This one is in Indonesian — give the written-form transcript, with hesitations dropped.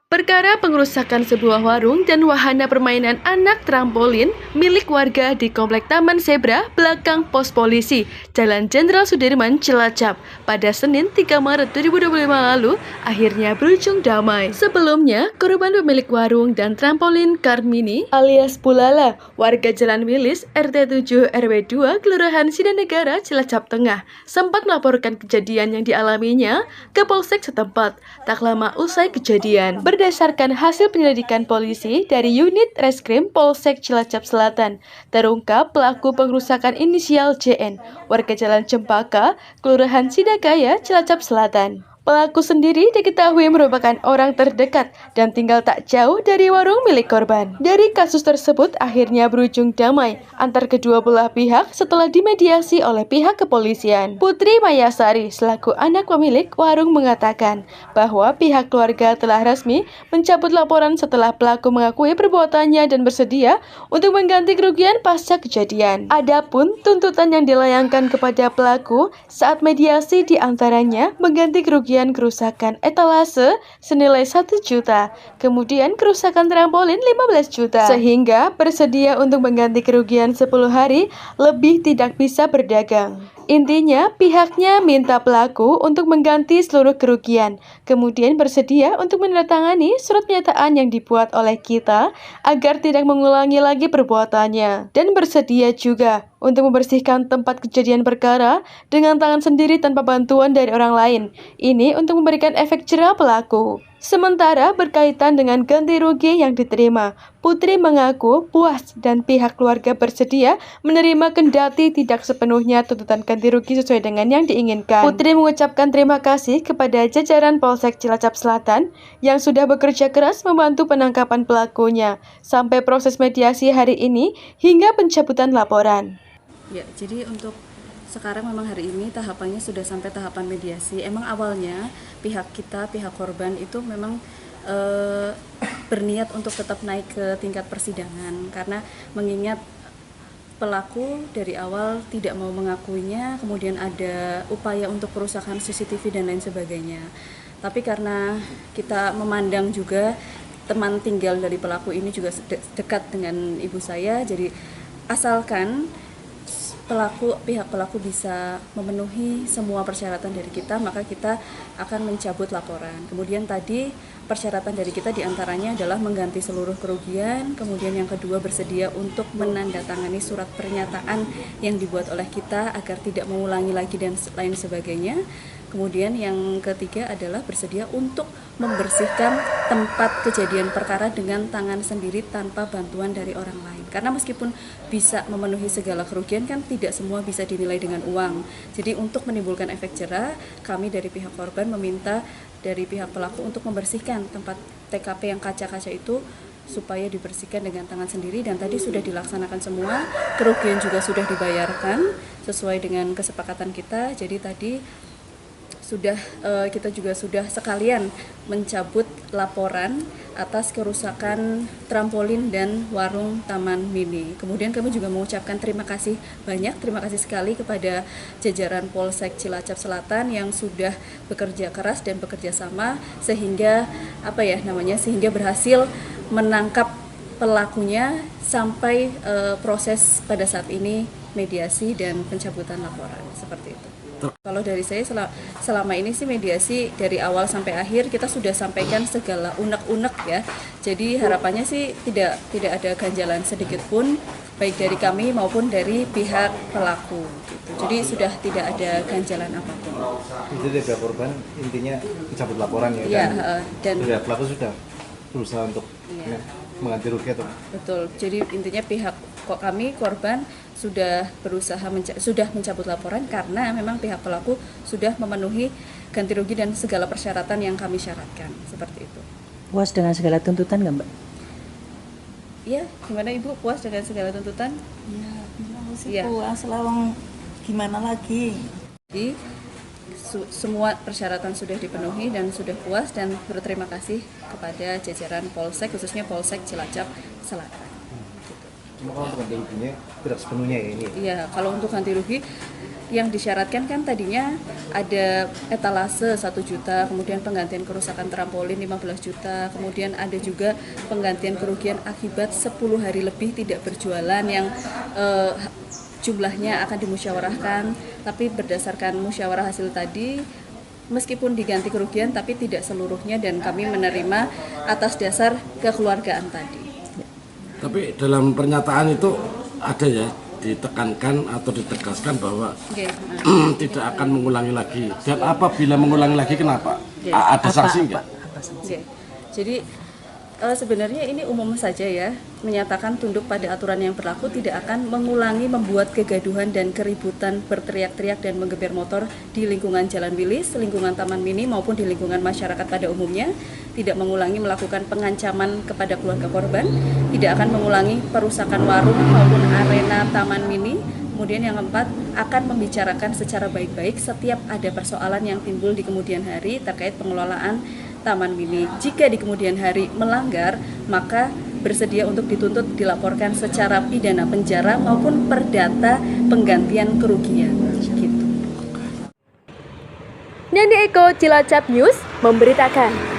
Perkara pengerusakan sebuah warung dan wahana permainan anak trampolin milik warga di Komplek Taman Zebra belakang pos polisi, Jalan Jenderal Sudirman, Cilacap, pada Senin 3 Maret 2025 lalu akhirnya berujung damai. Sebelumnya, korban pemilik warung dan trampolin Karmini alias Bulala, warga Jalan Wilis, RT 7 RW 2, Kelurahan Sidanegara, Cilacap Tengah, sempat melaporkan kejadian yang dialaminya ke Polsek setempat tak lama usai kejadian. Berdasarkan hasil penyelidikan polisi dari unit reskrim Polsek Cilacap Selatan, terungkap pelaku pengerusakan inisial JN, warga Jalan Cempaka, Kelurahan Sidakaya, Cilacap Selatan. Pelaku sendiri diketahui merupakan orang terdekat dan tinggal tak jauh dari warung milik korban. Dari kasus tersebut akhirnya berujung damai antar kedua belah pihak setelah dimediasi oleh pihak kepolisian. Putri Mayasari selaku anak pemilik warung mengatakan bahwa pihak keluarga telah resmi mencabut laporan setelah pelaku mengakui perbuatannya dan bersedia untuk mengganti kerugian pasca kejadian. Adapun tuntutan yang dilayangkan kepada pelaku saat mediasi diantaranya mengganti kerusakan etalase senilai 1 juta, kemudian kerusakan trampolin 15 juta, sehingga bersedia untuk mengganti kerugian 10 hari lebih tidak bisa berdagang. Intinya, pihaknya minta pelaku untuk mengganti seluruh kerugian, kemudian bersedia untuk menandatangani surat pernyataan yang dibuat oleh kita agar tidak mengulangi lagi perbuatannya, dan bersedia juga untuk membersihkan tempat kejadian perkara dengan tangan sendiri tanpa bantuan dari orang lain. Ini untuk memberikan efek jerah pelaku. Sementara berkaitan dengan ganti rugi yang diterima, Putri mengaku puas dan pihak keluarga bersedia menerima kendati tidak sepenuhnya tuntutan ganti rugi sesuai dengan yang diinginkan. Putri mengucapkan terima kasih kepada jajaran Polsek Cilacap Selatan yang sudah bekerja keras membantu penangkapan pelakunya sampai proses mediasi hari ini hingga pencabutan laporan. Ya, jadi untuk sekarang memang hari ini tahapannya sudah sampai tahapan mediasi. Emang awalnya pihak korban itu memang berniat untuk tetap naik ke tingkat persidangan karena mengingat pelaku dari awal tidak mau mengakuinya, kemudian ada upaya untuk perusakan CCTV dan lain sebagainya. Tapi karena kita memandang juga teman tinggal dari pelaku ini juga dekat dengan ibu saya, jadi asalkan pihak pelaku bisa memenuhi semua persyaratan dari kita, maka kita akan mencabut laporan. Kemudian tadi persyaratan dari kita diantaranya adalah mengganti seluruh kerugian, kemudian yang kedua bersedia untuk menandatangani surat pernyataan yang dibuat oleh kita agar tidak mengulangi lagi dan lain sebagainya. Kemudian yang ketiga adalah bersedia untuk membersihkan tempat kejadian perkara dengan tangan sendiri tanpa bantuan dari orang lain. Karena meskipun bisa memenuhi segala kerugian kan tidak semua bisa dinilai dengan uang. Jadi untuk menimbulkan efek jerah, kami dari pihak korban meminta dari pihak pelaku untuk membersihkan tempat TKP yang kaca-kaca itu supaya dibersihkan dengan tangan sendiri, dan tadi sudah dilaksanakan semua, kerugian juga sudah dibayarkan sesuai dengan kesepakatan kita. Jadi tadi kita juga sudah sekalian mencabut laporan atas kerusakan trampolin dan warung Taman Mini. Kemudian kami juga mengucapkan terima kasih sekali kepada jajaran Polsek Cilacap Selatan yang sudah bekerja keras dan bekerja sama sehingga sehingga berhasil menangkap pelakunya sampai proses pada saat ini mediasi dan pencabutan laporan seperti itu. Kalau dari saya selama ini sih mediasi dari awal sampai akhir kita sudah sampaikan segala unek-unek ya. Jadi harapannya sih tidak ada ganjalan sedikit pun baik dari kami maupun dari pihak pelaku gitu. Jadi sudah tidak ada ganjalan apapun. Jadi dari korban intinya mencabut laporan ya. Dan pelaku sudah berusaha untuk mengganti rugi atau? Betul. Jadi intinya kami korban sudah mencabut laporan karena memang pihak pelaku sudah memenuhi ganti rugi dan segala persyaratan yang kami syaratkan, seperti itu. Puas dengan segala tuntutan nggak, Mbak? Iya, gimana Ibu, puas dengan segala tuntutan? Ya, puas, lawang gimana lagi? Jadi semua persyaratan sudah dipenuhi dan sudah puas, dan berterima kasih kepada jajaran Polsek, khususnya Polsek Cilacap Selatan. Cuma kalau untuk ganti ruginya tidak sepenuhnya ya ini? Iya, kalau untuk ganti rugi yang disyaratkan kan tadinya ada etalase 1 juta, kemudian penggantian kerusakan trampolin 15 juta, kemudian ada juga penggantian kerugian akibat 10 hari lebih tidak berjualan yang jumlahnya akan dimusyawarahkan, tapi berdasarkan musyawarah hasil tadi meskipun diganti kerugian tapi tidak seluruhnya dan kami menerima atas dasar kekeluargaan tadi. Tapi dalam pernyataan itu ada ya ditekankan atau ditegaskan bahwa tidak akan mengulangi lagi. Dan apabila mengulangi lagi kenapa? Ada sanksi enggak? Jadi sebenarnya ini umum saja ya, menyatakan tunduk pada aturan yang berlaku, tidak akan mengulangi membuat kegaduhan dan keributan, berteriak-teriak dan menggeber motor di lingkungan Jalan Wilis, lingkungan Taman Mini maupun di lingkungan masyarakat pada umumnya, tidak mengulangi melakukan pengancaman kepada keluarga korban, tidak akan mengulangi perusakan warung maupun arena Taman Mini. Kemudian yang keempat, akan membicarakan secara baik-baik setiap ada persoalan yang timbul di kemudian hari terkait pengelolaan Taman Mini. Jika di kemudian hari melanggar, maka bersedia untuk dituntut dilaporkan secara pidana penjara maupun perdata penggantian kerugian. Gitu. Nandi Eko, Cilacap News memberitakan.